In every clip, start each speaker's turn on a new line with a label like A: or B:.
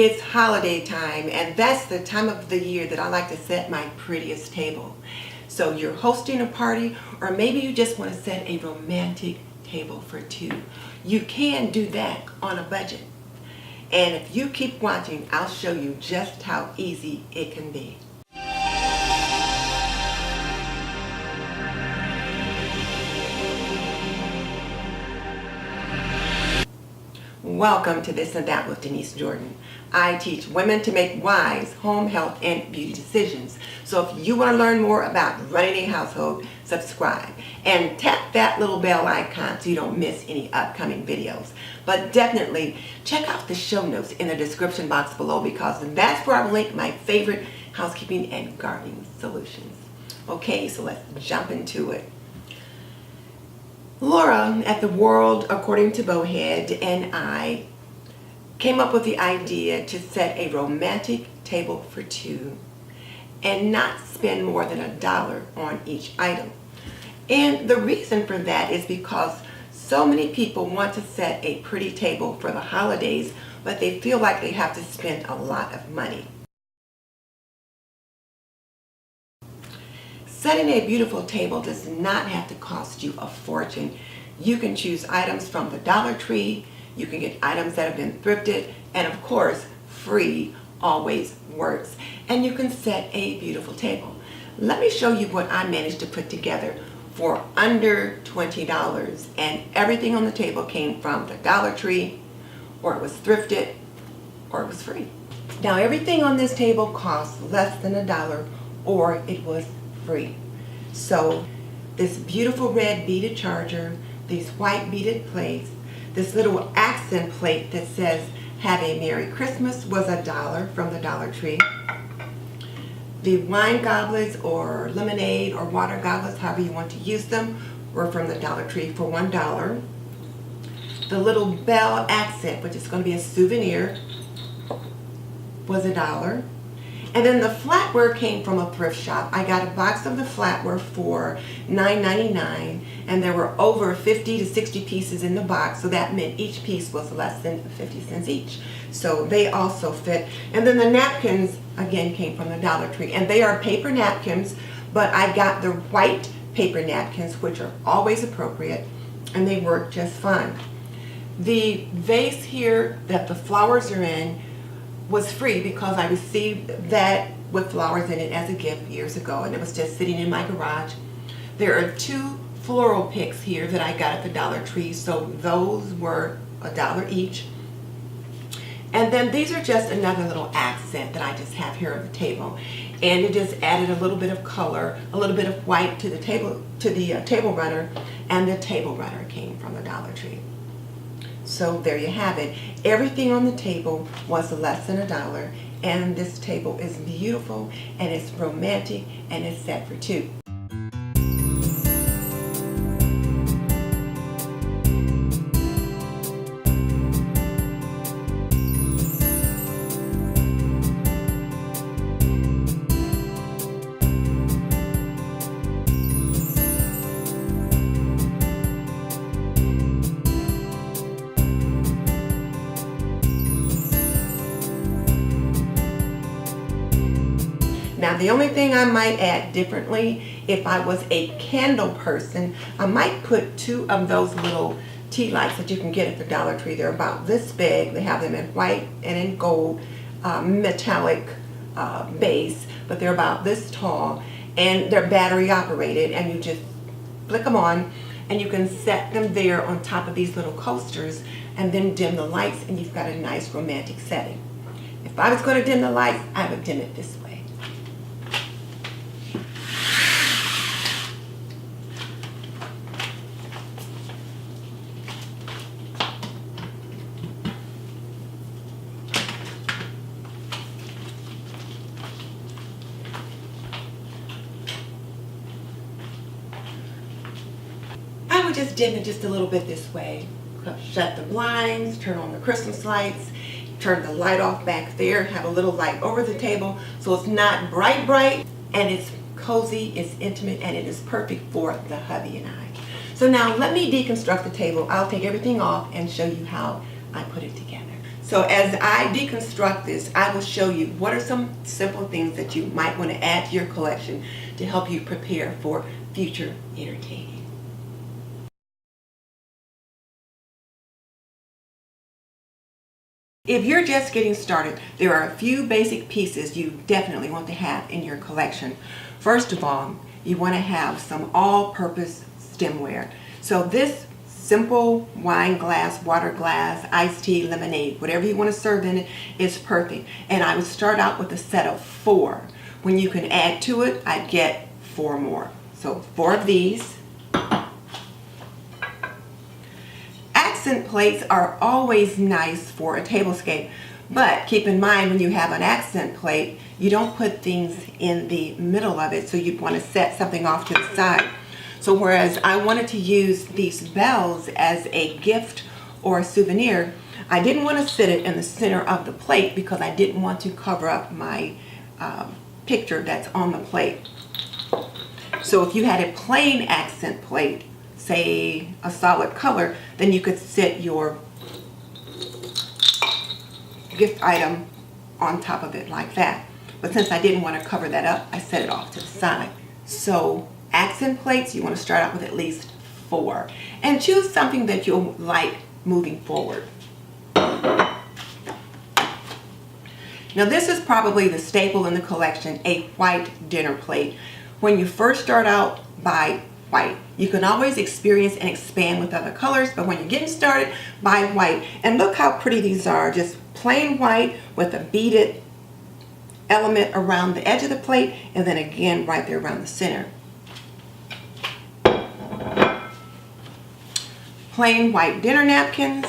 A: It's holiday time, and that's the time of the year that I like to set my prettiest table. So you're hosting a party, or maybe you just want to set a romantic table for two. You can do that on a budget. And if you keep watching, I'll show you just how easy it can be. Welcome to This and That with Denise Jordan. I teach women to make wise home, health, and beauty decisions. So if you want to learn more about running a household, subscribe and tap that little bell icon so you don't miss any upcoming videos. But definitely check out the show notes in the description box below, because that's where I link my favorite housekeeping and gardening solutions. Okay, so let's jump into it. Laura at the World According to Bowhead and I came up with the idea to set a romantic table for two and not spend more than $1 on each item. And the reason for that is because so many people want to set a pretty table for the holidays, but they feel like they have to spend a lot of money. Setting a beautiful table does not have to cost you a fortune. You can choose items from the Dollar Tree, you can get items that have been thrifted, and of course, free always works. And you can set a beautiful table. Let me show you what I managed to put together for under $20, and everything on the table came from the Dollar Tree, or it was thrifted, or it was free. Now everything on this table costs less than $1, or it was free. So this beautiful red beaded charger, these white beaded plates, this little accent plate that says "Have a Merry Christmas" was $1 from the Dollar Tree. The wine goblets or lemonade or water goblets, however you want to use them, were from the Dollar Tree for $1. The little bell accent, which is going to be a souvenir, was $1. And then the flatware came from a thrift shop. I got a box of the flatware for $9.99, and there were over 50 to 60 pieces in the box, so that meant each piece was less than 50 cents each. So they also fit. And then the napkins, again, came from the Dollar Tree, and they are paper napkins, but I got the white paper napkins, which are always appropriate, and they work just fine. The vase here that the flowers are in was free because I received that with flowers in it as a gift years ago, and it was just sitting in my garage. There are two floral picks here that I got at the Dollar Tree, so those were $1 each. And then these are just another little accent that I just have here on the table, and it just added a little bit of color, a little bit of white to the table, table runner, and the table runner came from the Dollar Tree. So there you have it. Everything on the table was less than $1, and this table is beautiful, and it's romantic, and it's set for two. Now the only thing I might add differently, if I was a candle person, I might put 2 of those little tea lights that you can get at the Dollar Tree. They're about this big. They have them in white and in gold, metallic base, but they're about this tall, and they're battery operated, and you just flick them on, and you can set them there on top of these little coasters and then dim the lights, and you've got a nice romantic setting. If I was going to dim the lights, I would dim it this way. would just dim it just a little bit this way. Shut the blinds, turn on the Christmas lights, turn the light off back there, have a little light over the table so it's not bright, and it's cozy, it's intimate, and it is perfect for the hubby and I. So now let me deconstruct the table. I'll take everything off and show you how I put it together. So as I deconstruct this, I will show you what are some simple things that you might want to add to your collection to help you prepare for future entertaining. If you're just getting started, there are a few basic pieces you definitely want to have in your collection. First of all, you want to have some all-purpose stemware. So this simple wine glass, water glass, iced tea, lemonade, whatever you want to serve in it is perfect. And I would start out with a set of 4. When you can add to it, I'd get 4 more. So 4 of these. Accent plates are always nice for a tablescape, but keep in mind when you have an accent plate, you don't put things in the middle of it, so you'd want to set something off to the side. So whereas I wanted to use these bells as a gift or a souvenir, I didn't want to sit it in the center of the plate because I didn't want to cover up my picture that's on the plate. So if you had a plain accent plate, say a solid color, then you could sit your gift item on top of it like that. But since I didn't want to cover that up, I set it off to the side. So accent plates, you want to start out with at least 4. And choose something that you'll like moving forward. Now this is probably the staple in the collection, a white dinner plate. When you first start out, buy white. You can always experience and expand with other colors, but when you're getting started, buy white. And look how pretty these are, just plain white with a beaded element around the edge of the plate, and then again right there around the center. Plain white dinner napkins,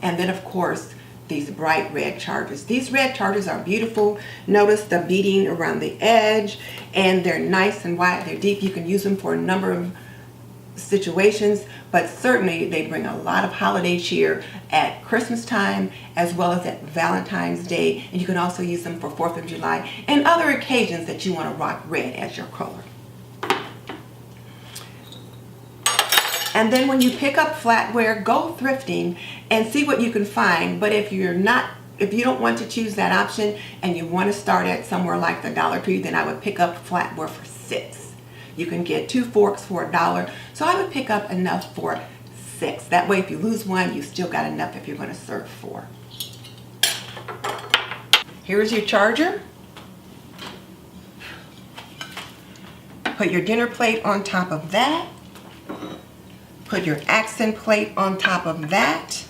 A: and then of course these bright red chargers. These red chargers are beautiful. Notice the beading around the edge, and they're nice and wide, they're deep. You can use them for a number of situations, but certainly they bring a lot of holiday cheer at Christmas time as well as at Valentine's Day, and you can also use them for 4th of July and other occasions that you want to rock red as your color. And then when you pick up flatware, go thrifting and see what you can find. But if you don't want to choose that option and you want to start at somewhere like the Dollar Tree, then I would pick up flatware for 6. You can get 2 forks for $1. So I would pick up enough for 6. That way if you lose one, you still got enough if you're going to serve 4. Here's your charger. Put your dinner plate on top of that. Put your accent plate on top of that.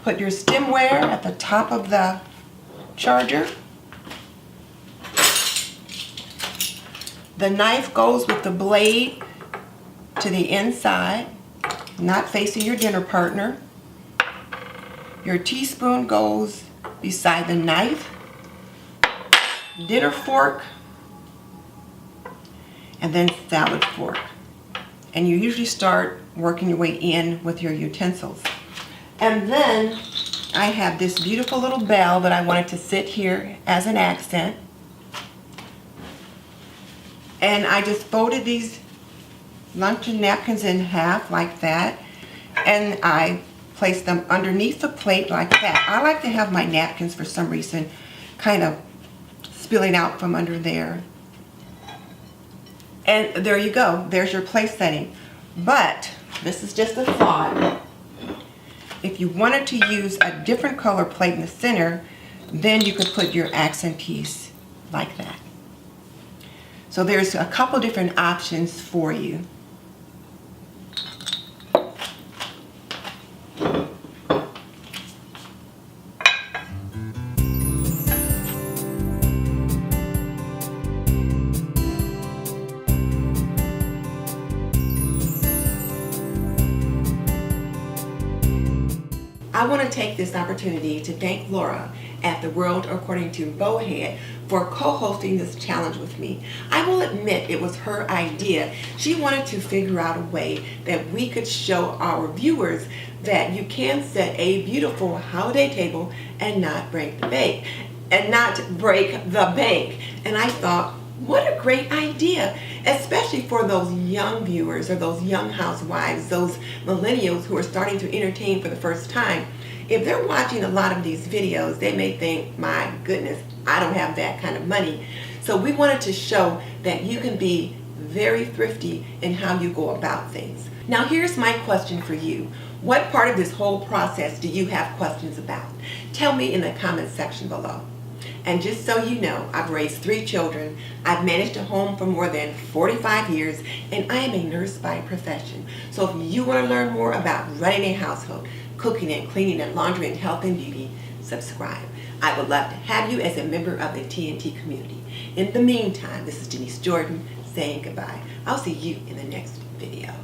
A: Put your stemware at the top of the charger. The knife goes with the blade to the inside, not facing your dinner partner. Your teaspoon goes beside the knife. Dinner fork, and then salad fork. And you usually start working your way in with your utensils. And then I have this beautiful little bell that I wanted to sit here as an accent. And I just folded these luncheon napkins in half like that, and I placed them underneath the plate like that. I like to have my napkins for some reason kind of spilling out from under there. And there you go, there's your place setting. But this is just a thought. If you wanted to use a different color plate in the center, then you could put your accent piece like that. So there's a couple different options for you. I want to take this opportunity to thank Laura at The World According to Bowhead for co-hosting this challenge with me. I will admit it was her idea. She wanted to figure out a way that we could show our viewers that you can set a beautiful holiday table and not break the bank. And I thought, what a great idea. especially for those young viewers or those young housewives, those millennials who are starting to entertain for the first time. If they're watching a lot of these videos, they may think, my goodness, I don't have that kind of money. So we wanted to show that you can be very thrifty in how you go about things. Now here's my question for you. What part of this whole process do you have questions about? Tell me in the comment section below. And just so you know, I've raised 3 children, I've managed a home for more than 45 years, and I am a nurse by profession. So if you want to learn more about running a household, cooking and cleaning and laundry and health and beauty, subscribe. I would love to have you as a member of the TNT community. In the meantime, this is Denise Jordan saying goodbye. I'll see you in the next video.